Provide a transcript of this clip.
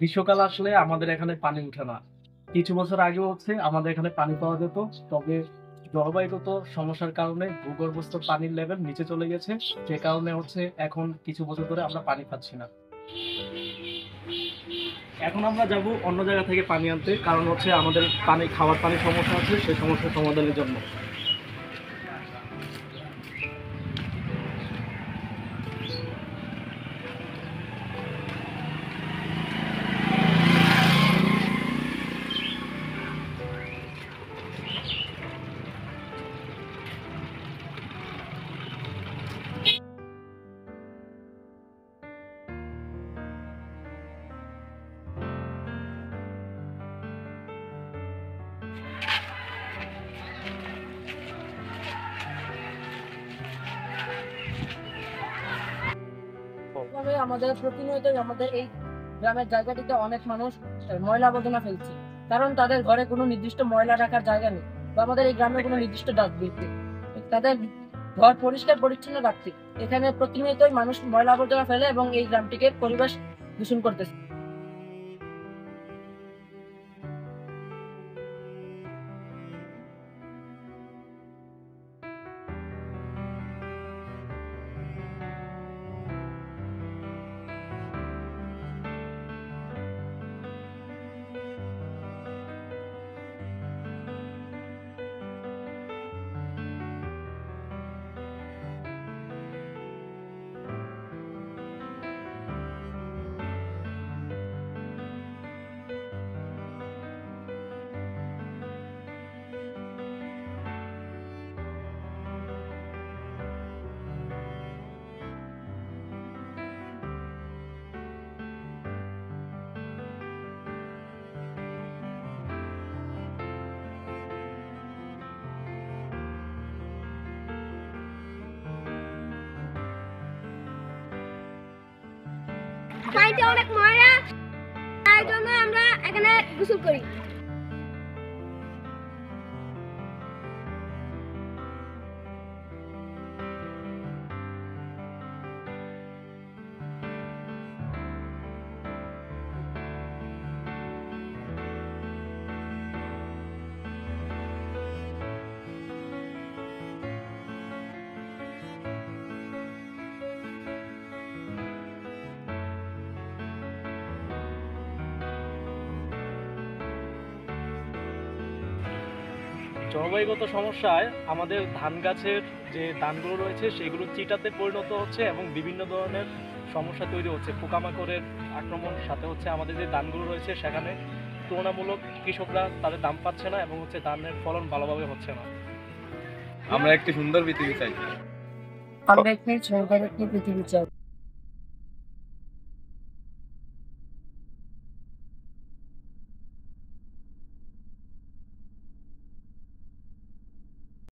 গ্রীষ্মকাল আসলে আমাদের এখানে পানি উঠে না। কিছু বছর আগে আমাদের এখানে পানি পাওয়া যেত। তবে জলবায়ুগত সমস্যার কারণে ভূগর্ভস্থ পানির লেভেল নিচে চলে গেছে। যে কারণে এখন কিছু বছর ধরে আমরা পানি পাচ্ছি না। এখন আমরা যাব অন্য জায়গা থেকে পানি আনতে, কারণ আমাদের খাওয়ার পানির সমস্যা আছে, সেই সমস্যার সমাধানের জন্য। তবে আমাদের প্রতিনিয়তই আমাদের এই গ্রামের জায়গাটিতে অনেক মানুষ ময়লা আবর্জনা ফেলছে, কারণ তাদের ঘরে কোনো নির্দিষ্ট ময়লা রাখার জায়গা নেই, বা আমাদের এই গ্রামে কোনো নির্দিষ্ট ডাস্টবিন নেই। তাদের ঘর পরিষ্কার পরিচ্ছন্ন রাখতে এখানে প্রতিনিয়তই মানুষ ময়লা আবর্জনা ফেলে এবং এই গ্রামটিকে পরিবেশ দূষণ করতেছে। পানিতে অনেক ময়লা, তাই জন্য আমরা এখানে গোসল করি। জলবায়ুগত সমস্যায় আমাদের ধান গাছের যে ধানগুলো রয়েছে সেগুলো চিটাতে পরিণত হচ্ছে এবং বিভিন্ন ধরনের সমস্যা তৈরি হচ্ছে। পোকামাকড়ের আক্রমণ, সাথে আমাদের যে ধানগুলো রয়েছে সেখানে তুলনামূলক কৃষকরা তাদের দাম পাচ্ছে না এবং ধানের ফলন ভালোভাবে হচ্ছে না। আমরা একটি সুন্দর পৃথিবী চাই। আমরা একটি সুন্দর পৃথিবী চাই।